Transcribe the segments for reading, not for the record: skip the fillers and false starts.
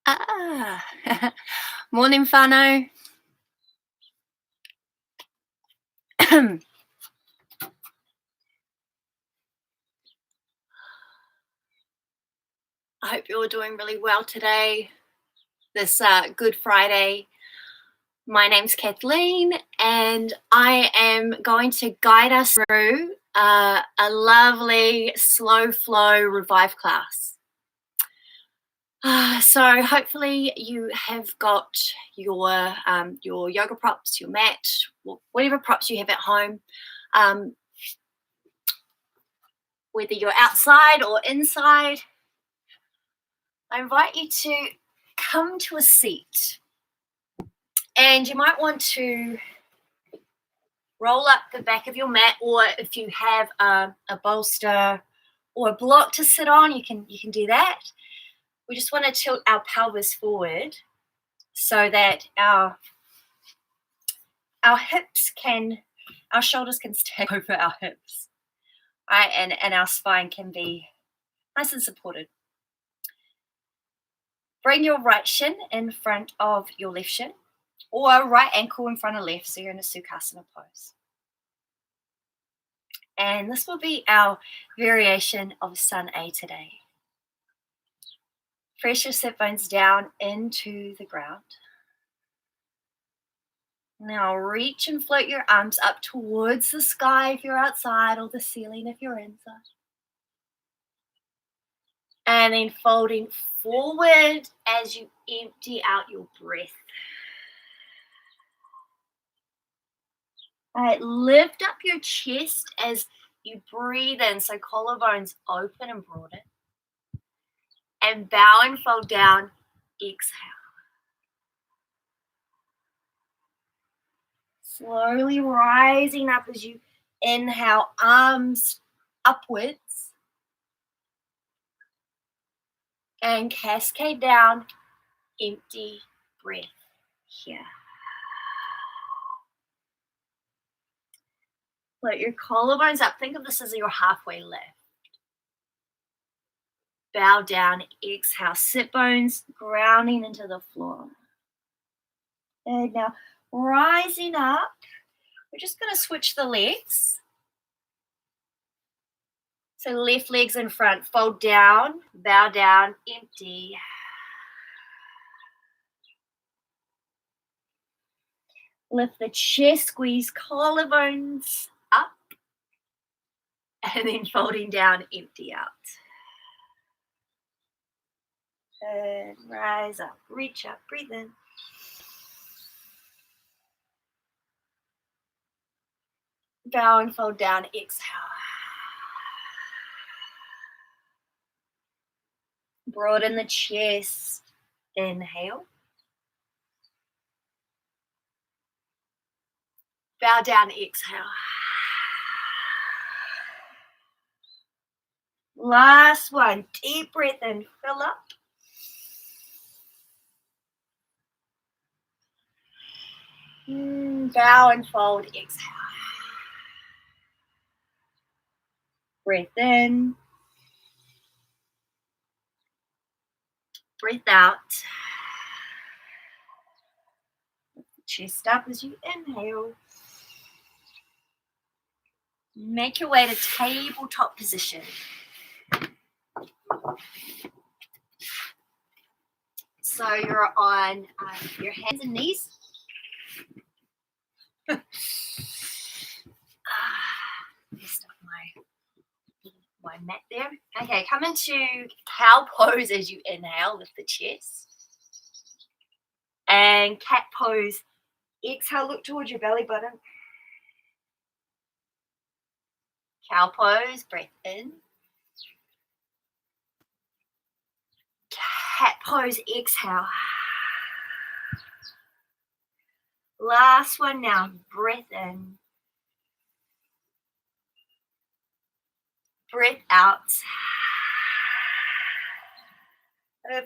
Ah, morning, whānau. I hope you're doing really well today, this Good Friday. My name's Kathleen, and I am going to guide us through a lovely slow flow revive class. So hopefully you have got your yoga props, your mat, whatever props you have at home, whether you're outside or inside. I invite you to come to a seat, and you might want to roll up the back of your mat, or if you have a bolster or a block to sit on, you can do that. We just want to tilt our pelvis forward so that our shoulders can stand over our hips, right? And our spine can be nice and supported. Bring your right shin in front of your left shin, or right ankle in front of left, so you're in a Sukhasana pose. And this will be our variation of Sun A today. Press your sit bones down into the ground. Now reach and float your arms up towards the sky if you're outside, or the ceiling if you're inside. And then folding forward as you empty out your breath. All right, lift up your chest as you breathe in, so collarbones open and broaden. And bow and fold down, exhale. Slowly rising up as you inhale, arms upwards. And cascade down, empty breath here. Float your collarbones up. Think of this as your halfway lift. Bow down, exhale, sit bones grounding into the floor. And now rising up, we're just going to switch the legs. So left leg's in front, fold down, bow down, empty. Lift the chest, squeeze collarbones up. And then folding down, empty out. And rise up, reach up, breathe in. Bow and fold down, exhale. Broaden the chest, inhale. Bow down, exhale. Last one, deep breath in, fill up. Bow and fold, exhale. Breath in. Breath out. Chest up as you inhale. Make your way to tabletop position. So you're on your hands and knees. Messed up my mat there. Okay, come into cow pose as you inhale, lift the chest. And cat pose, exhale, look towards your belly button. Cow pose, breath in. Cat pose, exhale. Last one now, breath in. Breath out.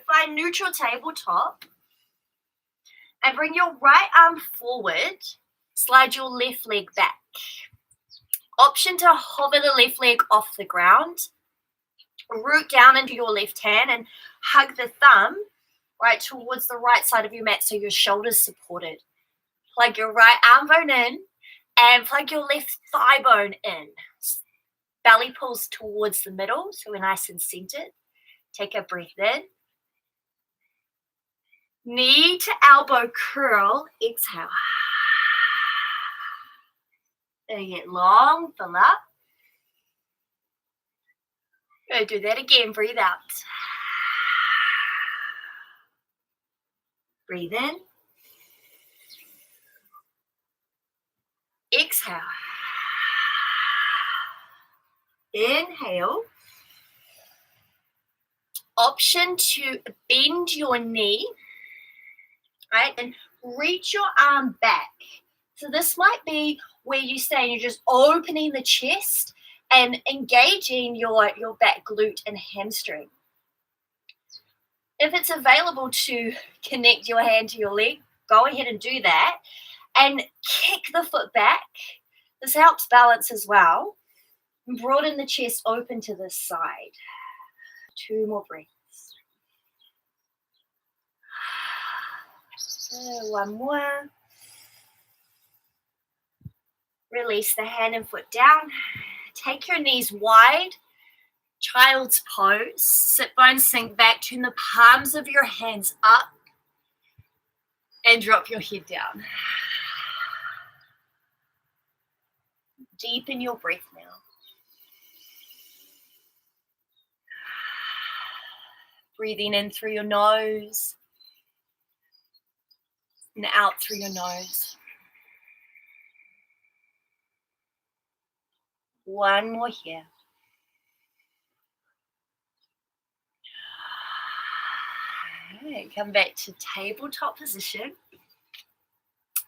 Find neutral tabletop. And bring your right arm forward. Slide your left leg back. Option to hover the left leg off the ground. Root down into your left hand and hug the thumb right towards the right side of your mat so your shoulders supported. Plug your right arm bone in and plug your left thigh bone in. Belly pulls towards the middle, so we're nice and centered. Take a breath in. Knee to elbow curl, exhale. And get long, fill up. Go do that again, breathe out. Breathe in. Exhale. Inhale. Option to bend your knee, right? And reach your arm back. So this might be where you stay and you're just opening the chest and engaging your back glute and hamstring. If it's available to connect your hand to your leg, go ahead and do that. And kick the foot back. This helps balance as well. And broaden the chest open to the side. 2 more breaths. 1 more. Release the hand and foot down. Take your knees wide. Child's pose. Sit bones sink back. Turn the palms of your hands up. And drop your head down. Deepen your breath now. Breathing in through your nose and out through your nose. 1 more here. Right, come back to tabletop position.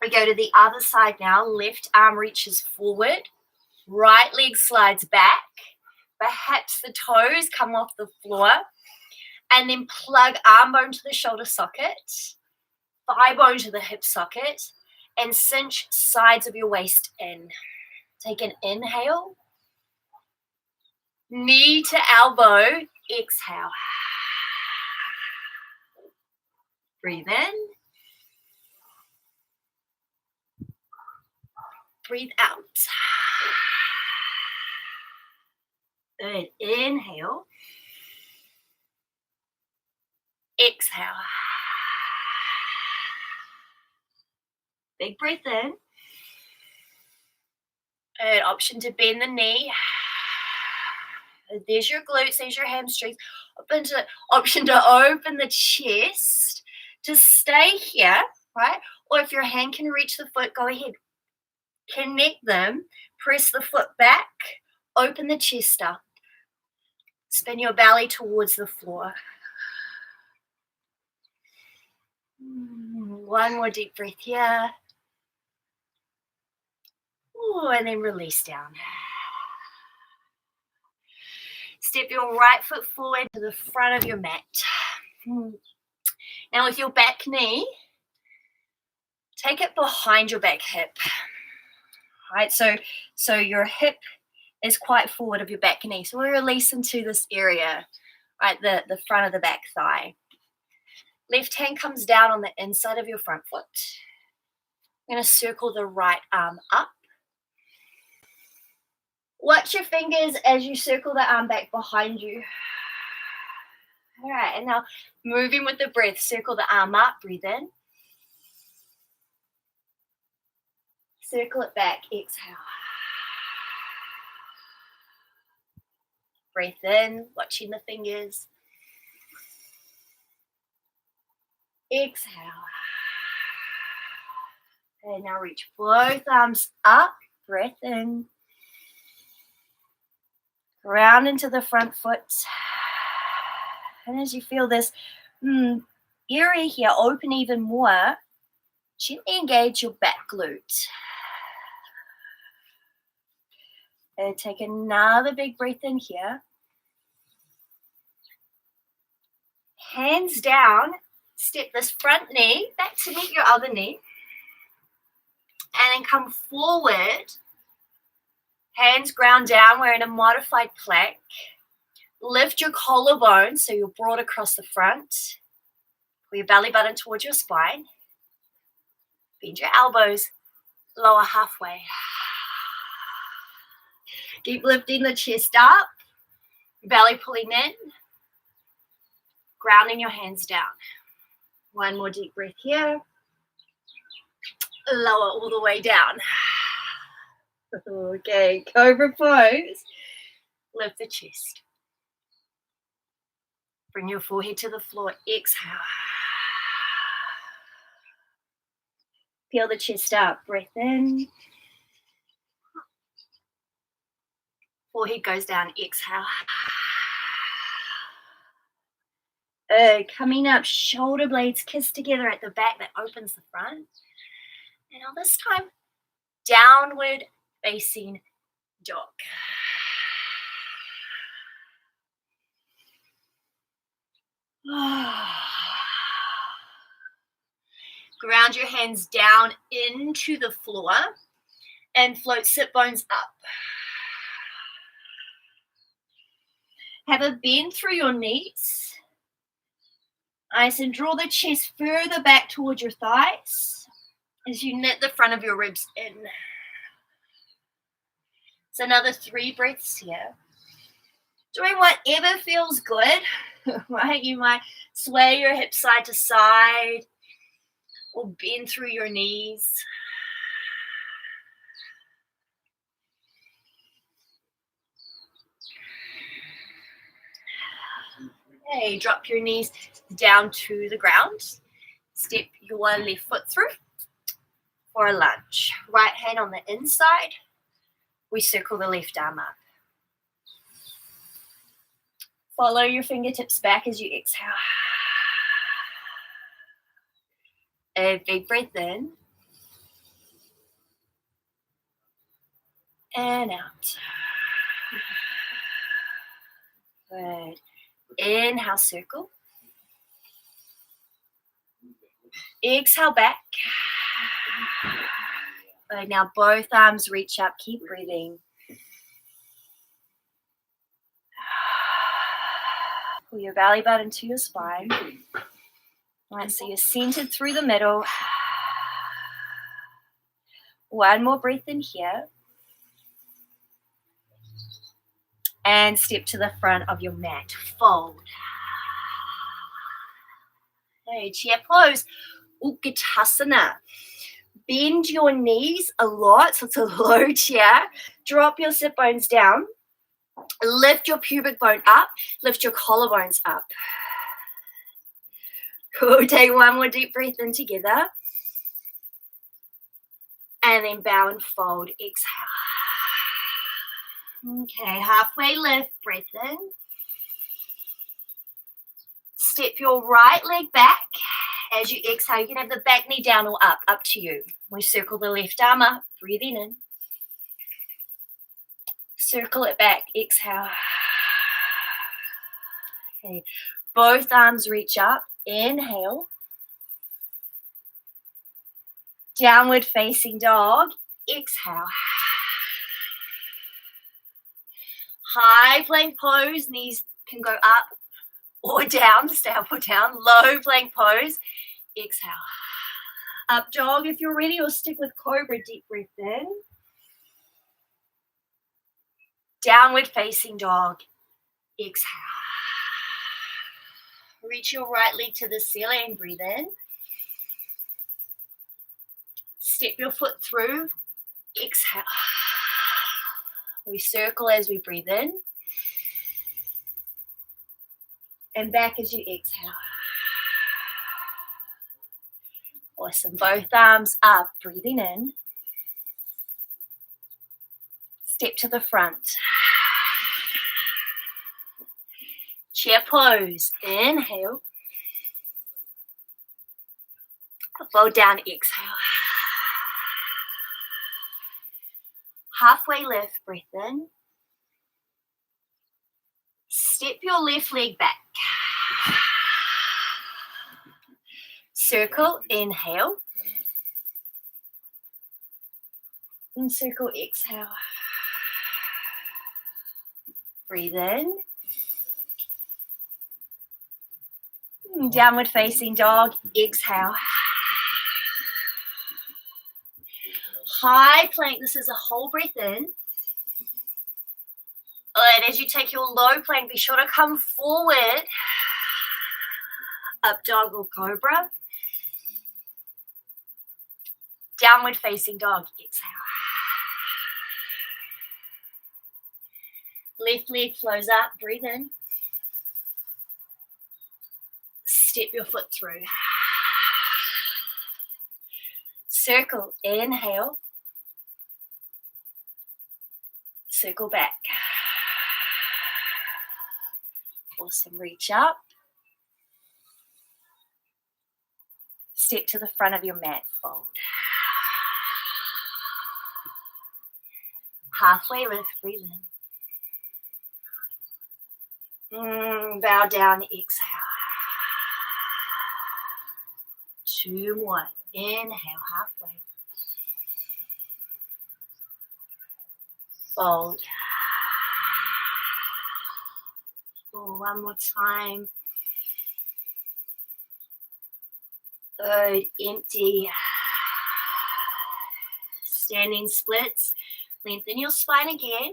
We go to the other side now. Left arm reaches forward. Right leg slides back. Perhaps the toes come off the floor. And then plug arm bone to the shoulder socket. Thigh bone to the hip socket. And cinch sides of your waist in. Take an inhale. Knee to elbow. Exhale. Breathe in. Breathe out. Good. Inhale. Exhale. Big breath in. An option to bend the knee. There's your glutes, there's your hamstrings. Option to open the chest. To stay here, right? Or if your hand can reach the foot, go ahead. Connect them. Press the foot back. Open the chest up. Spin your belly towards the floor. 1 more deep breath here. Ooh, and then release down. Step your right foot forward to the front of your mat. Now with your back knee, take it behind your back hip. Right, so your hip is quite forward of your back knee. So we release into this area, right, the front of the back thigh. Left hand comes down on the inside of your front foot. I'm going to circle the right arm up. Watch your fingers as you circle the arm back behind you. All right, and now moving with the breath, circle the arm up, breathe in. Circle it back, exhale. Breath in, watching the fingers. Exhale. And now reach both arms up, breath in. Round into the front foot. And as you feel this area here open even more, gently engage your back glute. And take another big breath in here. Hands down, step this front knee back to meet your other knee. And then come forward. Hands ground down, we're in a modified plank. Lift your collarbone so you're broad across the front. Pull your belly button towards your spine. Bend your elbows, lower halfway. Keep lifting the chest up, belly pulling in, grounding your hands down. One more deep breath here. Lower all the way down. Okay, cobra pose. Lift the chest. Bring your forehead to the floor. Exhale. Peel the chest up. Breath in. Forehead goes down. Exhale. Coming up, shoulder blades kiss together at the back. That opens the front. And on this time, downward facing dog. Ground your hands down into the floor and float sit bones up. Have a bend through your knees. Nice, and draw the chest further back towards your thighs as you knit the front of your ribs in. So another 3 breaths here. Doing whatever feels good, right? You might sway your hips side to side or bend through your knees. Okay, drop your knees down to the ground. Step your left foot through for a lunge. Right hand on the inside. We circle the left arm up. Follow your fingertips back as you exhale. A big breath in. And out. Good. Inhale, circle. Exhale back. Good. Now both arms reach up. Keep breathing. Pull your belly button to your spine. All right, so you're centered through the middle. One more breath in here. And step to the front of your mat. Fold. Okay, chair pose. Utkatasana. Bend your knees a lot, so it's a low chair. Drop your sit bones down. Lift your pubic bone up. Lift your collarbones up. Cool. Take one more deep breath in together. And then bow and fold. Exhale. Okay, halfway lift. Breath in. Step your right leg back. As you exhale, you can have the back knee down or up to you. We circle the left arm up. Breathing in. Circle it back. Exhale. Okay, both arms reach up. Inhale. Downward facing dog. Exhale. High plank pose. Knees can go up or down. Stay up or down. Low plank pose. Exhale. Up dog if you're ready, or stick with cobra. Deep breath in. Downward facing dog. Exhale. Reach your right leg to the ceiling. Breathe in. Step your foot through. Exhale. We circle as we breathe in. And back as you exhale. Awesome. Both arms up. Breathing in. Step to the front. Chair pose. Inhale. Fold down. Exhale. Halfway lift. Breath in. Step your left leg back. Circle. Inhale. And circle. Exhale. Breathe in. Downward facing dog. Exhale. High plank. This is a whole breath in. And as you take your low plank, be sure to come forward. Up dog or cobra. Downward facing dog. Exhale. Left leg flows up. Breathe in. Step your foot through. Circle. Inhale. Circle back. Awesome. Reach up. Step to the front of your mat. Fold. Halfway lift. Breathe in. Bow down. Exhale. 2 more. Inhale. Halfway. Fold. One more time. Good. Empty. Standing splits. Lengthen your spine again.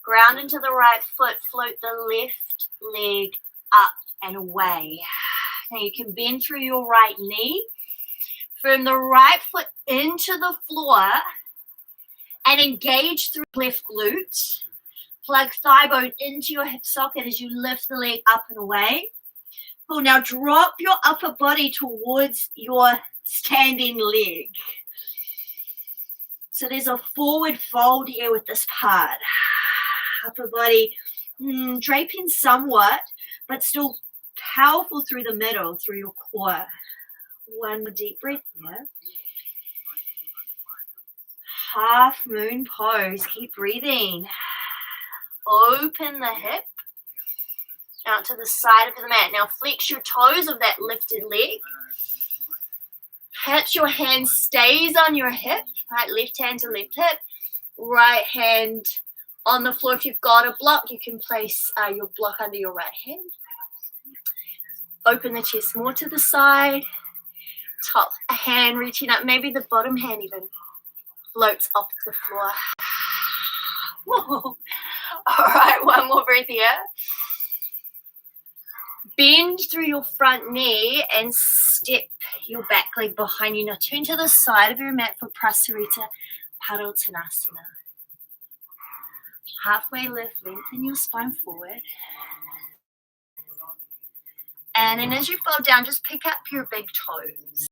Ground into the right foot. Float the left leg up and away. Now you can bend through your right knee. Firm the right foot into the floor and engage through left glute. Plug thigh bone into your hip socket as you lift the leg up and away. Cool. Now drop your upper body towards your standing leg. So there's a forward fold here with this part. Upper body draping somewhat, but still powerful through the middle, through your core. One more deep breath here. Half moon pose. Keep breathing. Open the hip out to the side of the mat. Now flex your toes of that lifted leg. Catch your hand stays on your hip. Right, left hand to left hip. Right hand on the floor. If you've got a block, you can place your block under your right hand. Open the chest more to the side. Top hand reaching up. Maybe the bottom hand even floats off the floor. Whoa. All right, one more breath here. Bend through your front knee and step your back leg behind you. Now turn to the side of your mat for Prasarita Padottanasana. Halfway lift, lengthen your spine forward. And then as you fall down, just pick up your big toes.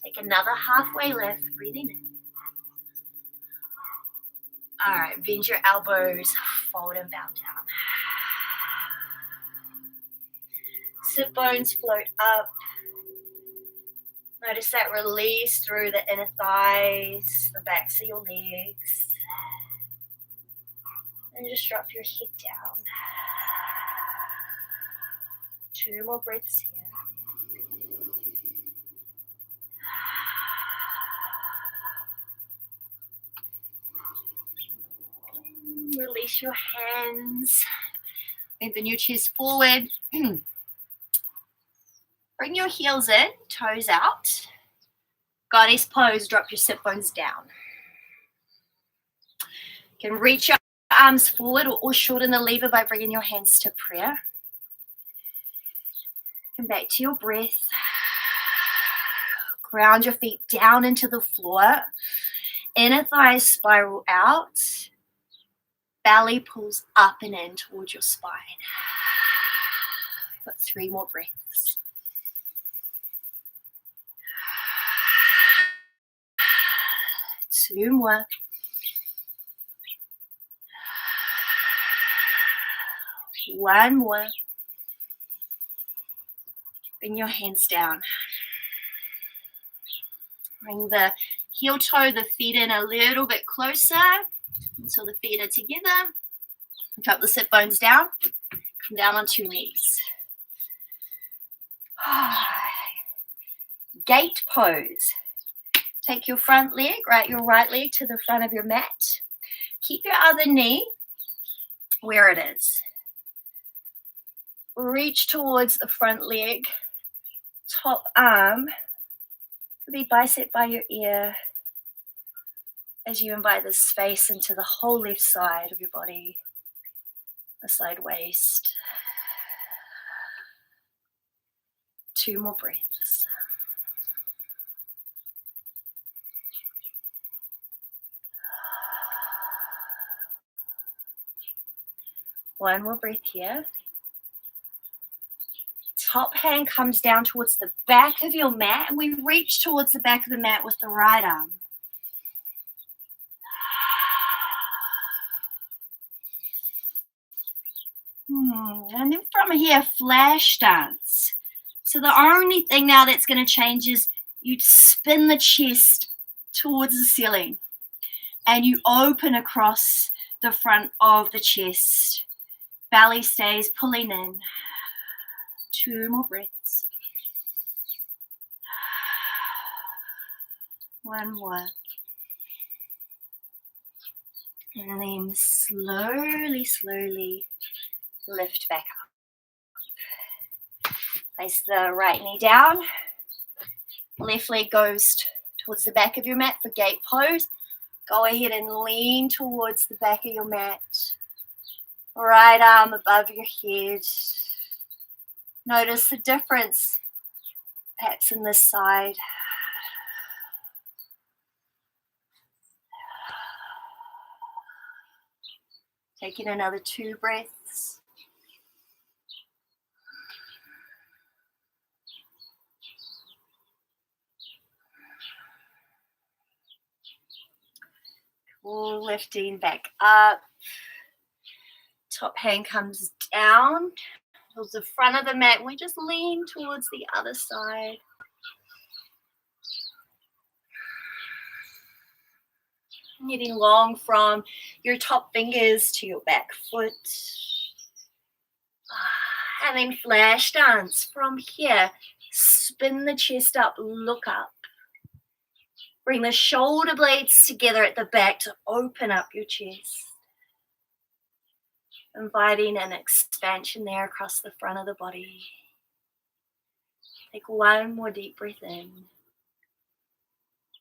Take another halfway lift, breathing in. All right, bend your elbows, fold and bow down. Sit bones float up. Notice that release through the inner thighs, the backs of your legs. And just drop your head down. 2 more breaths here. Release your hands. Lengthen your chest forward. Bring your heels in, toes out. Goddess pose, drop your sit bones down. You can reach your arms forward or shorten the lever by bringing your hands to prayer. Come back to your breath. Ground your feet down into the floor. Inner thighs spiral out. Belly pulls up and in towards your spine. Got 3 more breaths. Two more. One more. Bring your hands down. Bring the heel toe, the feet in a little bit closer until the feet are together. Drop the sit bones down. Come down onto your knees. Gate pose. Take your front leg, your right leg to the front of your mat. Keep your other knee where it is. Reach towards the front leg, top arm, could be bicep by your ear, as you invite this space into the whole left side of your body, the side waist. 2 more breaths. One more breath here. Top hand comes down towards the back of your mat, and we reach towards the back of the mat with the right arm. And then from here, flash dance. So the only thing now that's going to change is you spin the chest towards the ceiling and you open across the front of the chest. Belly stays pulling in. 2 more breaths. 1 more. And then slowly, slowly lift back up. Place the right knee down. Left leg goes towards the back of your mat for gate pose. Go ahead and lean towards the back of your mat. Right arm above your head. Notice the difference, perhaps in this side. Taking another 2 breaths. Cool, lifting back up. Top hand comes down towards the front of the mat. And we just lean towards the other side. Getting long from your top fingers to your back foot. And then flash dance from here. Spin the chest up, look up. Bring the shoulder blades together at the back to open up your chest. Inviting an expansion there across the front of the body. Take 1 more deep breath in.